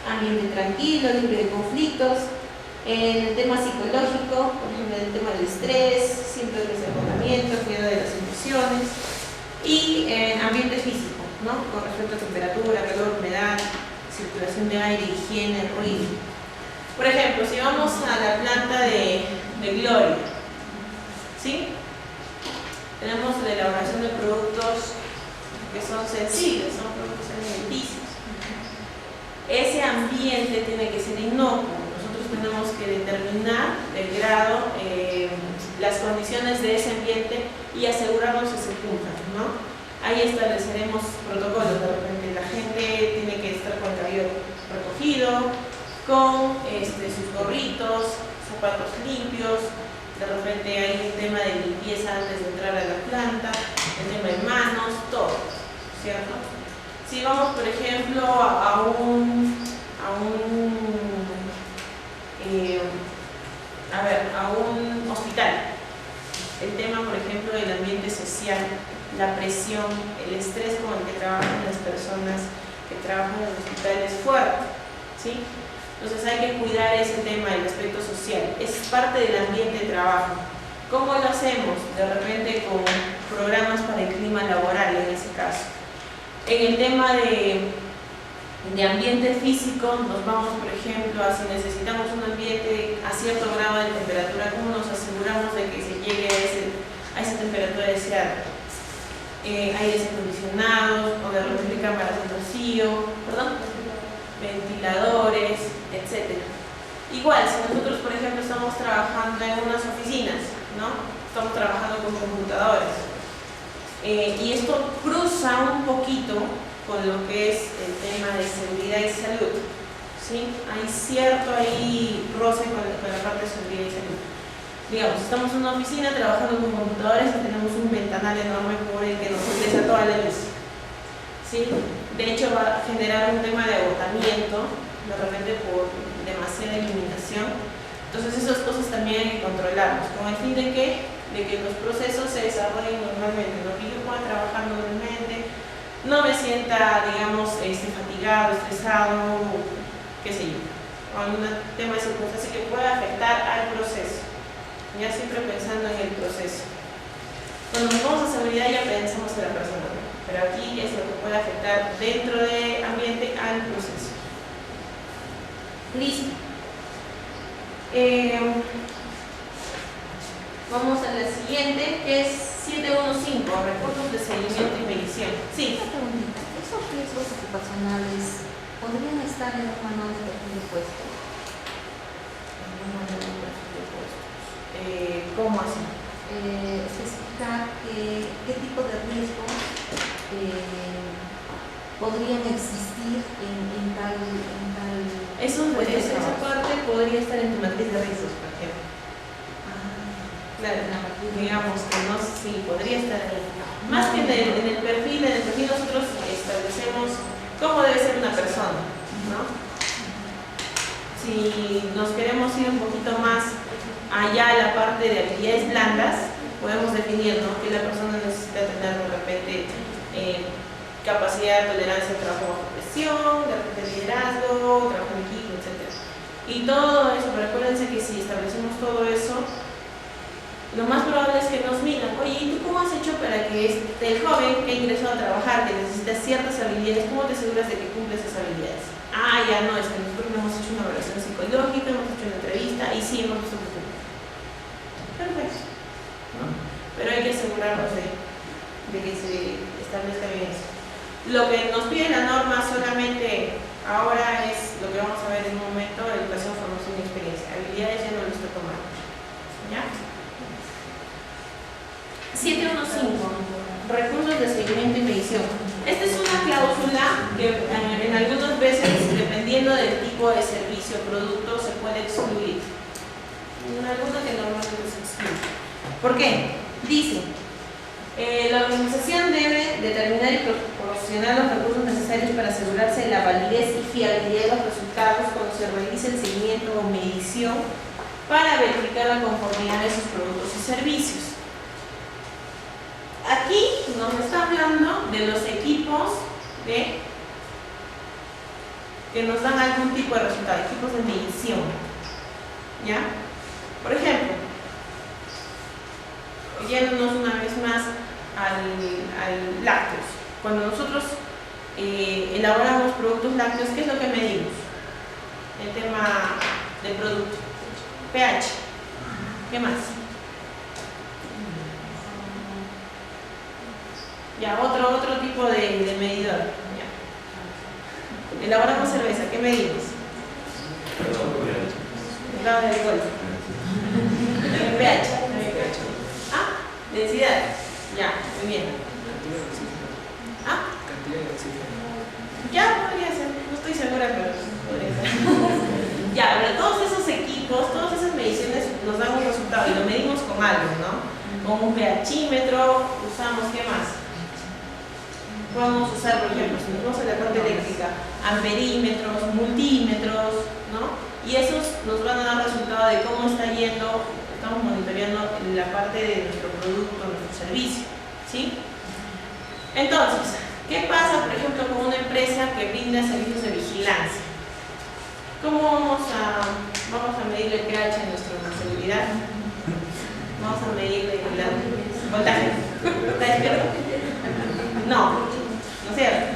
ambiente tranquilo, libre de conflictos, en el tema psicológico, por ejemplo el tema del estrés, síndrome de agotamiento, cuidado de las emociones, y ambiente físico, ¿no? Con respecto a temperatura, calor, humedad, circulación de aire, higiene, ruido. Por ejemplo, si vamos a la planta de Gloria, ¿sí? Tenemos la elaboración de productos que son sensibles, son productos alimenticios. Ese ambiente tiene que ser inocuo. Nosotros tenemos que determinar el grado, las condiciones de ese ambiente y asegurarnos que se cumplan, ¿no? Ahí estableceremos protocolos. De repente la gente tiene que estar con el cabello recogido, con sus gorritos, zapatos limpios. De repente hay un tema de limpieza antes de entrar a la planta, el tema de manos, todo, ¿cierto? Si vamos, por ejemplo, a un hospital, el tema, por ejemplo, del ambiente social, la presión, el estrés con el que trabajan las personas que trabajan en el hospital es fuerte, ¿sí? Entonces hay que cuidar ese tema, el aspecto social, es parte del ambiente de trabajo. ¿Cómo lo hacemos? De repente con programas para el clima laboral en ese caso. En el tema de ambiente físico, nos vamos, por ejemplo, a si necesitamos un ambiente a cierto grado de temperatura, ¿cómo nos aseguramos de que se llegue a esa temperatura deseada? Aires acondicionados, o de repente cámaras de vacío, ventiladores, etc. Igual, si nosotros, por ejemplo, estamos trabajando en unas oficinas, ¿no? Estamos trabajando con computadores, y esto cruza un poquito con lo que es el tema de seguridad y salud, ¿sí? Hay cierto roce con la parte de seguridad y salud. Digamos, estamos en una oficina trabajando con computadores y tenemos un ventanal enorme por el que nos ingresa toda la luz, ¿sí? De hecho, va a generar un tema de agotamiento, de repente por demasiada iluminación. Entonces, esas cosas también hay que controlarlas, con el fin de que los procesos se desarrollen normalmente, ¿no? Que yo pueda trabajar normalmente, no me sienta, digamos, fatigado, estresado, qué sé yo, o algún tema de circunstancia que pueda afectar al proceso, ya siempre pensando en el proceso. Cuando nos vamos a seguridad ya pensamos en la persona, ¿no? Pero aquí es lo que puede afectar dentro del ambiente al proceso. Listo. Vamos a la siguiente, que es 715, recursos de seguimiento y medición. Sí. Una preguntita. ¿Esos riesgos ocupacionales podrían estar en un manual de perfil de puestos? En un manual de perfil de puestos. ¿Cómo así? Especificar qué tipo de riesgos podrían existir en tal Esa parte podría estar en tu matriz de riesgos, por ejemplo. Claro, digamos que no, sí, podría estar ahí. Más que en el perfil nosotros establecemos cómo debe ser una persona, ¿no? Si nos queremos ir un poquito más allá a la parte de habilidades blandas, podemos definir, ¿no? Que la persona necesita tener de repente capacidad de tolerancia al trabajo bajo presión, de repente liderazgo, trabajo en equipo, etc. Y todo eso, pero acuérdense que si establecemos todo eso, lo más probable es que nos miran, oye, ¿y tú cómo has hecho para que el joven que ha ingresado a trabajar, que necesita ciertas habilidades, cómo te aseguras de que cumple esas habilidades? Ah, ya no, es que nosotros hemos hecho una evaluación psicológica, hemos hecho una entrevista y sí hemos visto que cumple. Perfecto. ¿No? Pero hay que asegurarnos de que se establezca bien eso. Lo que nos pide la norma solamente ahora es lo que vamos a ver en un momento: educación, formación y experiencia. Habilidades ya no lo estoy tomando. ¿Ya? 715, recursos de seguimiento y medición. Esta es una cláusula que en algunas veces, dependiendo del tipo de servicio o producto, se puede excluir. En algunas que normalmente se excluye. ¿Por qué? Dice, la organización debe determinar y proporcionar los recursos necesarios para asegurarse de la validez y fiabilidad de los resultados cuando se realice el seguimiento o medición para verificar la conformidad de sus productos y servicios. Aquí nos está hablando de los equipos que nos dan algún tipo de resultado, equipos de medición. ¿Ya? Por ejemplo, yéndonos una vez más al lácteos. Cuando nosotros elaboramos productos lácteos, ¿qué es lo que medimos? El tema del producto. pH. ¿Qué más? Ya, otro tipo de medidor. Ya. Elaboramos cerveza, ¿qué medimos? El grado de alcohol. El pH. Ah, densidad. Ya, muy bien. Ah, ya podría ser, no estoy segura, pero podría ser. Ya, pero todos esos equipos, todas esas mediciones nos dan un resultado y lo medimos con algo, ¿no? Con un pHímetro, usamos, ¿qué más? Vamos a usar, por ejemplo, si nos vamos a la parte eléctrica, amperímetros, multímetros, ¿no? Y esos nos van a dar resultado de cómo está yendo, estamos monitoreando la parte de nuestro producto, nuestro servicio, ¿sí? Entonces, ¿qué pasa, por ejemplo, con una empresa que brinda servicios de vigilancia? ¿Cómo vamos a medir el pH en nuestra seguridad? Vamos a medir el voltaje. ¿Está despierto? No, no es cierto.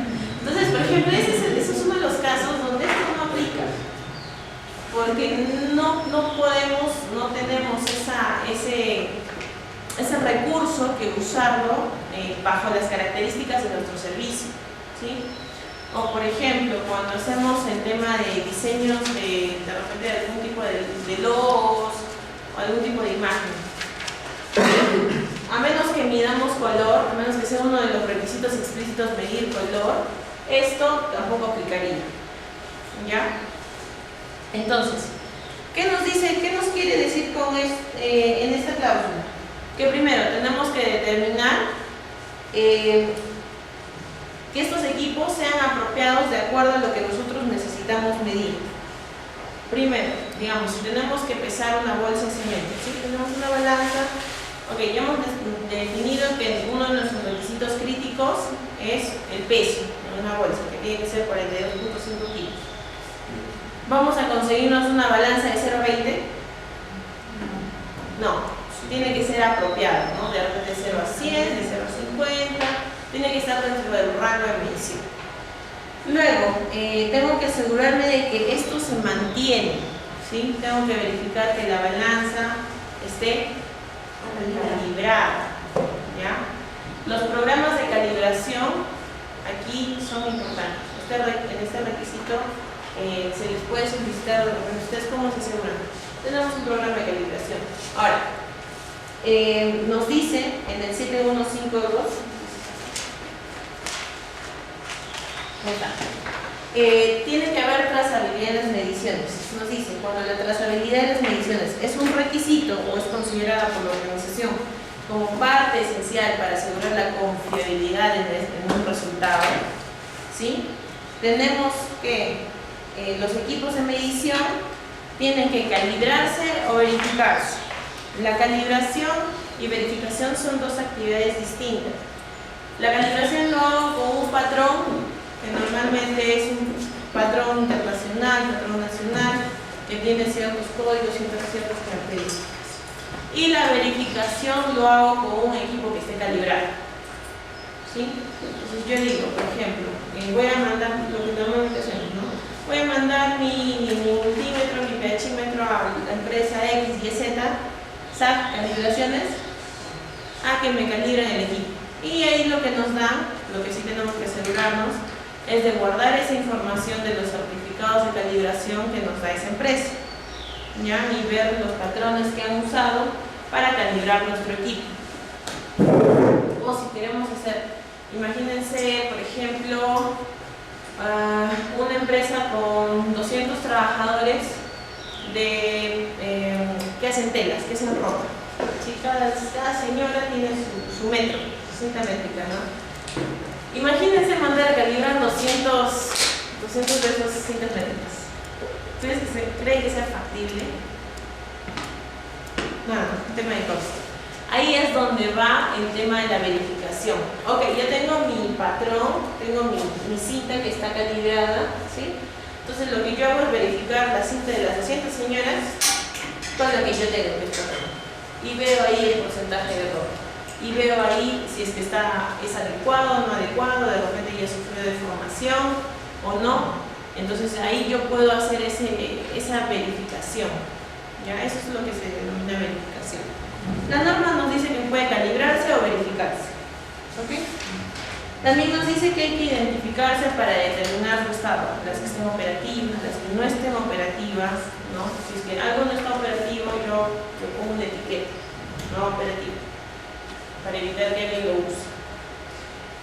Entonces, por ejemplo, ese es uno de los casos donde esto no aplica. Porque no podemos, no tenemos ese recurso que usarlo bajo las características de nuestro servicio, ¿sí? O por ejemplo, cuando hacemos el tema de diseños de repente de algún tipo de logos o algún tipo de imagen, a menos que midamos color, a menos que sea uno de los requisitos explícitos medir color, esto tampoco aplicaría, ¿ya? Entonces, ¿qué nos dice, qué nos quiere decir con en esta cláusula? Que primero tenemos que determinar que estos equipos sean apropiados de acuerdo a lo que nosotros necesitamos medir. Primero, digamos, si tenemos que pesar una bolsa de cemento, ¿sí? Tenemos una balanza, ok, ya hemos definido que uno de nuestros requisitos críticos es el peso de una bolsa, que tiene que ser 42.5 kilos. ¿Vamos a conseguirnos una balanza de 0,20? No. Tiene que ser apropiado, ¿no? De repente de 0 a 100, de 0 a 50, tiene que estar dentro del rango de medición. Luego, tengo que asegurarme de que esto se mantiene, ¿sí? Tengo que verificar que la balanza esté calibrada, ¿ya? Los programas de calibración aquí son importantes. En este requisito se les puede solicitar, ¿ustedes cómo se aseguran? Tenemos un programa de calibración. Ahora, nos dice en el 7152, tiene que haber trazabilidad en las mediciones. Nos dice, cuando la trazabilidad de las mediciones es un requisito o es considerada por la organización como parte esencial para asegurar la confiabilidad en un resultado, ¿sí? Tenemos que los equipos de medición tienen que calibrarse o verificarse. La calibración y verificación son dos actividades distintas. La calibración lo hago con un patrón, que normalmente es un patrón internacional, patrón nacional, que tiene ciertos códigos y ciertas características. Y la verificación lo hago con un equipo que esté calibrado, ¿sí? Entonces yo digo, por ejemplo, voy a mandar lo que normalmente hacemos, ¿no? Voy a mandar mi multímetro, mi pHímetro a la empresa X, Y, Z, SAC, calibraciones, a que me calibren el equipo. Y ahí lo que nos dan, lo que sí tenemos que asegurarnos, es de guardar esa información de los certificados de calibración que nos da esa empresa, ¿ya? Y ver los patrones que han usado para calibrar nuestro equipo. O si queremos hacer, imagínense, por ejemplo, una empresa con 200 trabajadores que hacen telas, que hacen ropa. ¿Sí? Cada señora tiene su metro, cinta métrica, ¿no? Imagínense mandar a calibrar 200 de esas cintas métricas. ¿Ustedes creen que sea factible? No, un tema de costo. Ahí es donde va el tema de la verificación. Ok, ya tengo mi patrón, tengo mi cinta que está calibrada, ¿sí? Entonces lo que yo hago es verificar la cinta de las 200 señoras con lo que yo tengo, que es patrón. Y veo ahí el porcentaje de error. Y veo ahí si es que es adecuado o no adecuado, de repente ya sufrió deformación o no. Entonces ahí yo puedo hacer esa verificación. ¿Ya? Eso es lo que se denomina verificación. La norma nos dice que puede calibrarse o verificarse. ¿Ok? También nos dice que hay que identificarse para determinar su estado, las que estén operativas, las que no estén operativas, ¿no? Si es que algo no está operativo, yo le pongo una etiqueta, no operativo, para evitar que alguien lo use.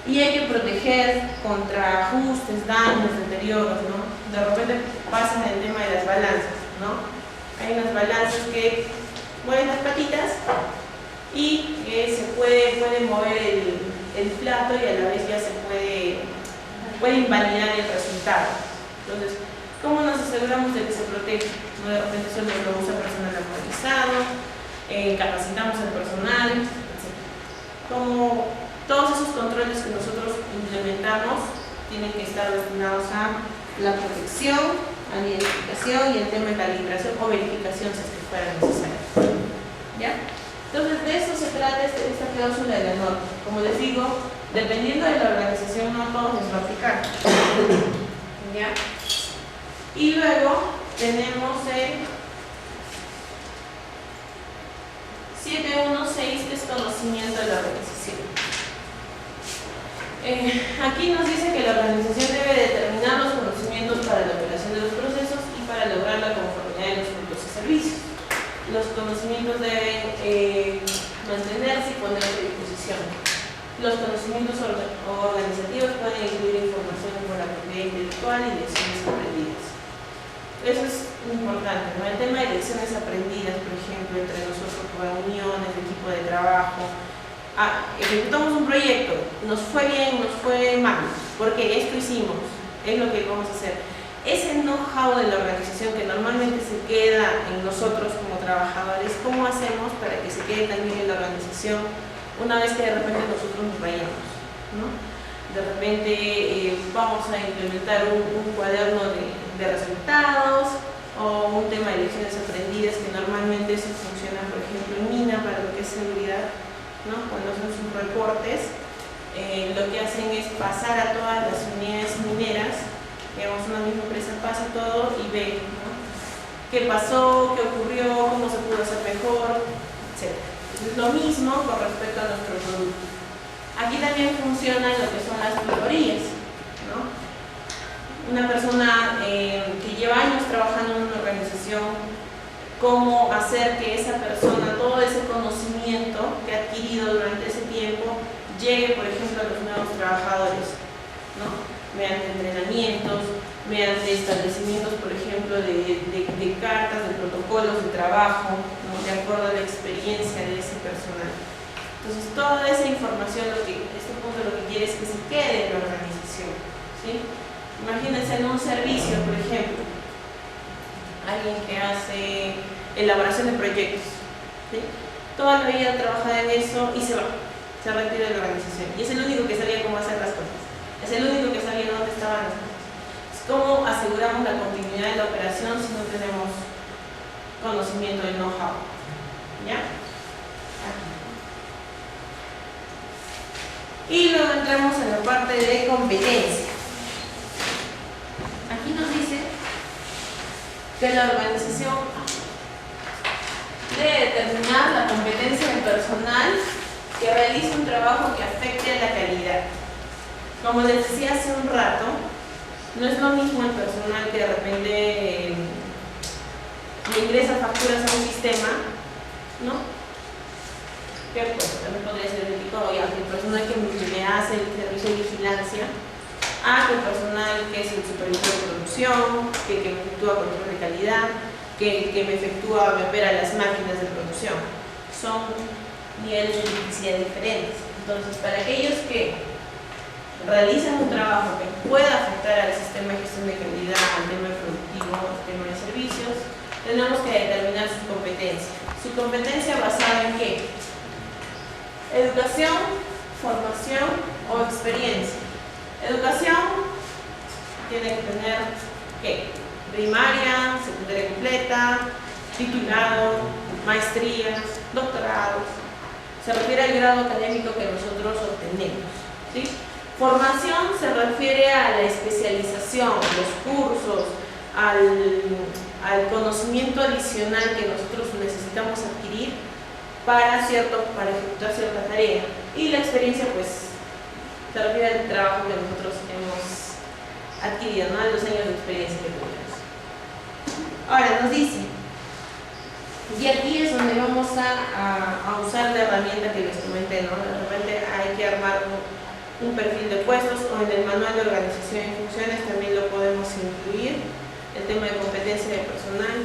Y hay que proteger contra ajustes, daños, deterioros, ¿no? De repente pasa en el tema de las balanzas, ¿no? Hay unas balanzas que mueven las patitas y se puede mover el plato y a la vez ya se puede invalidar el resultado. Entonces, ¿cómo nos aseguramos de que se protege? ¿No? De repente solo lo usa personal autorizado, capacitamos al personal, etc. Como todos esos controles que nosotros implementamos tienen que estar destinados a la protección, a la identificación y el tema de calibración o verificación si es que fuera necesario. ¿Ya? Entonces, de eso se trata esta cláusula de la norma. Como les digo, dependiendo de la organización, no a todos les va a aplicar. ¿Ya? Y luego tenemos el 716, que es conocimiento de la organización. Aquí nos dice que la organización debe determinar los conocimientos para la operación de los procesos y para lograr la conformidad de los productos y servicios. Los conocimientos deben mantenerse y ponerse a disposición. Los conocimientos organizativos pueden incluir información como la propiedad intelectual y lecciones aprendidas. Eso es importante, ¿no? El tema de lecciones aprendidas, por ejemplo, entre nosotros, reuniones, equipo de trabajo. Ejecutamos un proyecto, nos fue bien, nos fue mal, porque esto hicimos, es lo que vamos a hacer. Ese know-how de la organización que normalmente se queda en nosotros como trabajadores, ¿cómo hacemos para que se quede también en la organización una vez que de repente nosotros nos vayamos, ¿no? De repente vamos a implementar un cuaderno de resultados o un tema de lecciones aprendidas, que normalmente eso funciona, por ejemplo, en mina para lo que es seguridad, ¿no? Cuando hacen sus reportes, lo que hacen es pasar a todas las unidades mineras, digamos, una misma empresa pasa todo y ve, ¿no? Qué pasó, qué ocurrió, cómo se pudo hacer mejor, etc. Es lo mismo con respecto a nuestro producto. Aquí también funciona lo que son las tutorías, ¿no? Una persona que lleva años trabajando en una organización, cómo hacer que esa persona, todo ese conocimiento que ha adquirido durante ese tiempo, llegue, por ejemplo, a los nuevos trabajadores, ¿no? Mediante entrenamientos, mediante establecimientos, por ejemplo, de cartas, de protocolos de trabajo, ¿no? De acuerdo a la experiencia de ese personal. Entonces, toda esa información, este punto lo que quiere es que se quede en la organización, ¿sí? Imagínense en un servicio, por ejemplo, alguien que hace elaboración de proyectos, ¿sí? Toda la vida trabaja en eso y se va, se retira de la organización. Y es el único que sabía cómo hacer las cosas, es el único que sabía dónde estaban las cosas. ¿Cómo aseguramos la continuidad de la operación si no tenemos conocimiento del know-how? ¿Ya? Aquí. Y luego entramos en la parte de competencia. Aquí nos dice que la organización debe determinar la competencia del personal que realiza un trabajo que afecte a la calidad. Como les decía hace un rato, no es lo mismo el personal que de repente le ingresa facturas a un sistema, ¿no? Que pues también podría ser el personal que me hace el servicio de vigilancia, el personal que es el supervisor de producción, que me efectúa control de calidad, que me opera las máquinas de producción. Son niveles de eficiencia diferentes. Entonces, para aquellos que realizan un trabajo que pueda afectar al sistema de gestión de calidad, al tema productivo, al tema de servicios, tenemos que determinar su competencia. Su competencia basada en ¿qué? Educación, formación o experiencia. Educación tiene que tener ¿qué? Primaria, secundaria completa, titulado, maestrías, doctorados. Se refiere al grado académico que nosotros obtenemos, ¿sí? Formación se refiere a la especialización, los cursos, al conocimiento adicional que nosotros necesitamos adquirir para ejecutar cierta tarea. Y la experiencia, pues, se refiere al trabajo que nosotros hemos adquirido, ¿no? A los años de experiencia que tenemos. Ahora nos dice, y aquí es donde vamos a usar la herramienta que les comenté, ¿no? De repente hay que armar un perfil de puestos, o en el manual de organización y funciones también lo podemos incluir, el tema de competencia de personal.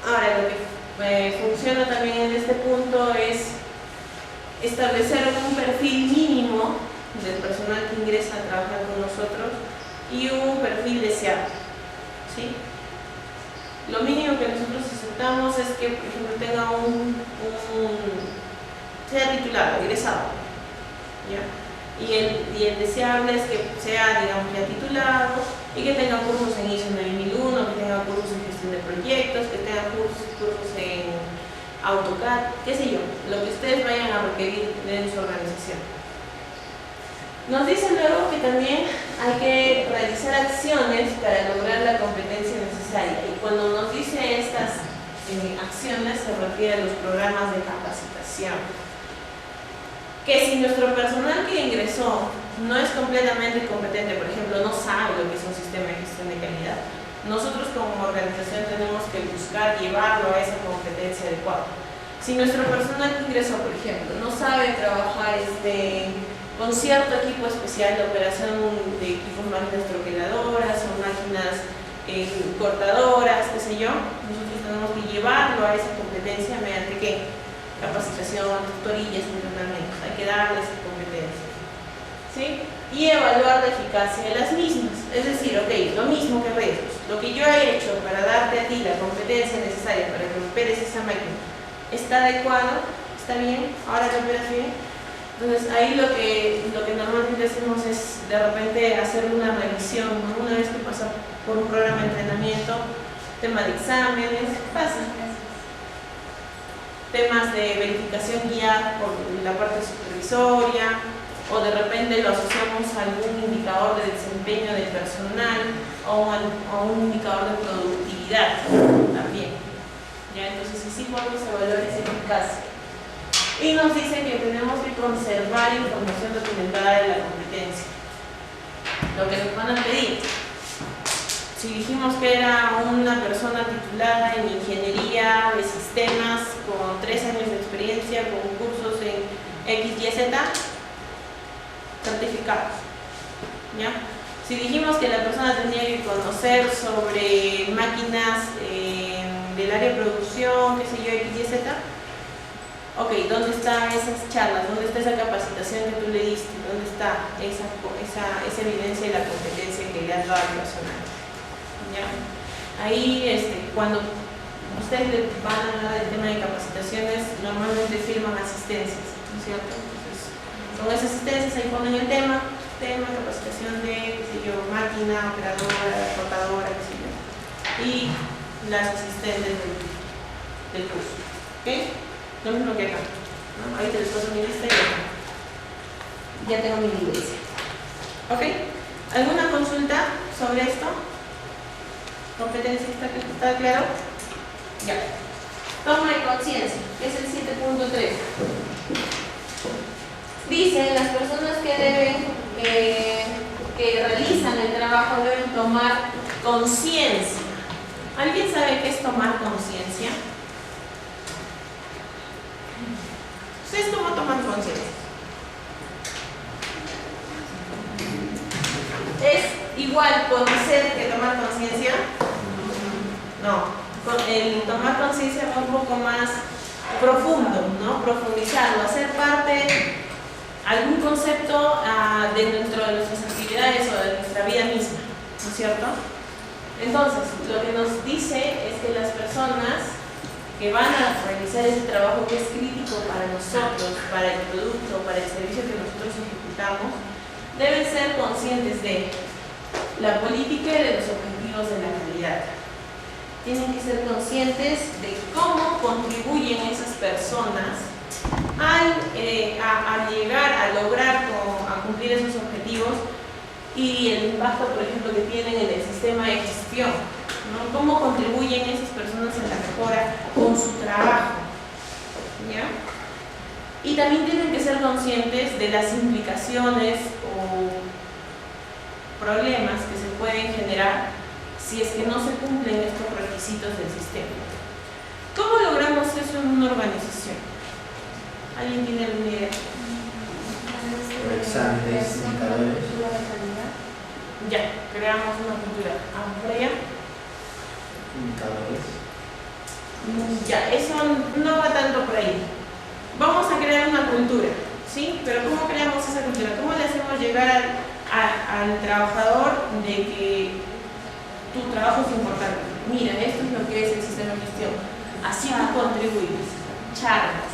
Ahora, lo que funciona también en este punto es establecer un perfil mínimo del personal que ingresa a trabajar con nosotros y un perfil deseado, ¿sí? Lo mínimo que nosotros aceptamos es que, por ejemplo, tenga sea titulado, egresado, ¿ya? Y el deseable es que sea, digamos, ya titulado y que tenga cursos en ISO 9001, que tenga cursos en gestión de proyectos, que tenga cursos AutoCAD, qué sé yo, lo que ustedes vayan a requerir en su organización. Nos dice luego que también hay que realizar acciones para lograr la competencia necesaria, y cuando nos dice estas acciones se refiere a los programas de capacitación. Que si nuestro personal que ingresó no es completamente competente, por ejemplo, no sabe lo que es un sistema de gestión de calidad, nosotros como organización tenemos que buscar llevarlo a esa competencia adecuada. Si nuestro personal que ingresó, por ejemplo, no sabe trabajar con cierto equipo especial de operación de equipos, máquinas troqueladoras o máquinas cortadoras, qué sé yo, nosotros tenemos que llevarlo a esa competencia mediante ¿qué? Capacitación, tutorías, entrenamientos. Hay que darle esa competencia, ¿sí? Y evaluar la eficacia de las mismas. Es decir, ok, lo mismo que riesgos. Lo que yo he hecho para darte a ti la competencia necesaria para que operes esa máquina, ¿está adecuado? ¿Está bien? ¿Ahora lo operas bien? Entonces ahí lo que normalmente hacemos es de repente hacer una revisión, ¿no? Una vez que pasa por un programa de entrenamiento, tema de exámenes, pasa. Temas de verificación guiada por la parte supervisoria, o de repente lo asociamos a algún indicador de desempeño del personal o a un indicador de productividad también. ¿Ya? Entonces sí podemos evaluar esa eficacia. Y nos dice que tenemos que conservar información documentada de la competencia. Lo que nos van a pedir. Si dijimos que era una persona titulada en ingeniería de sistemas con 3 años de experiencia, con cursos en X, Y, Z, certificados. ¿Ya? Si dijimos que la persona tenía que conocer sobre máquinas del área de producción, qué sé yo, X, Y, Z, ok, ¿dónde están esas charlas? ¿Dónde está esa capacitación que tú le diste? ¿Dónde está esa evidencia de la competencia que le has dado al personal? ¿Ya? Ahí, cuando ustedes le van a hablar del tema de capacitaciones, normalmente firman asistencias, ¿no es cierto? Entonces, con esas asistencias ahí ponen el tema, capacitación de, qué sé yo, máquina, operadora, cortadora, qué sé yo, y las asistentes del curso, ¿ok? Lo mismo que acá, ¿no? Ahí te les paso mi lista y ya tengo mi evidencia, ¿ok? ¿Alguna consulta sobre esto? ¿Competencia está claro? Ya. Toma de conciencia, que es el 7.3. Dice, las personas que realizan el trabajo deben tomar conciencia. ¿Alguien sabe qué es tomar conciencia? ¿Ustedes cómo toman conciencia? ¿Es igual conocer que tomar conciencia? No. El tomar conciencia va un poco más profundo, ¿no? Profundizarlo, hacer parte algún concepto dentro de nuestras actividades o de nuestra vida misma, ¿no es cierto? Entonces, lo que nos dice es que las personas que van a realizar ese trabajo que es crítico para nosotros, para el producto, para el servicio que nosotros ejecutamos, deben ser conscientes de la política y de los objetivos de la calidad. Tienen que ser conscientes de cómo contribuyen esas personas a llegar a lograr a cumplir esos objetivos y el impacto, por ejemplo, que tienen en el sistema de gestión, ¿no? Cómo contribuyen esas personas a la mejora con su trabajo, ¿ya? Y también tienen que ser conscientes de las implicaciones o problemas que se pueden generar si es que no se cumplen estos requisitos del sistema. ¿Cómo logramos eso en una organización? ¿Alguien tiene alguna idea? Exámenes, indicadores. Ya, creamos una cultura. ¿Por allá? Indicadores. Ya, eso no va tanto por ahí. Vamos a crear una cultura, ¿sí? Pero ¿cómo creamos esa cultura? ¿Cómo le hacemos llegar al trabajador de que tu trabajo es importante? Mira, esto es lo que es el sistema de gestión. Así tú contribuyes. Charlas.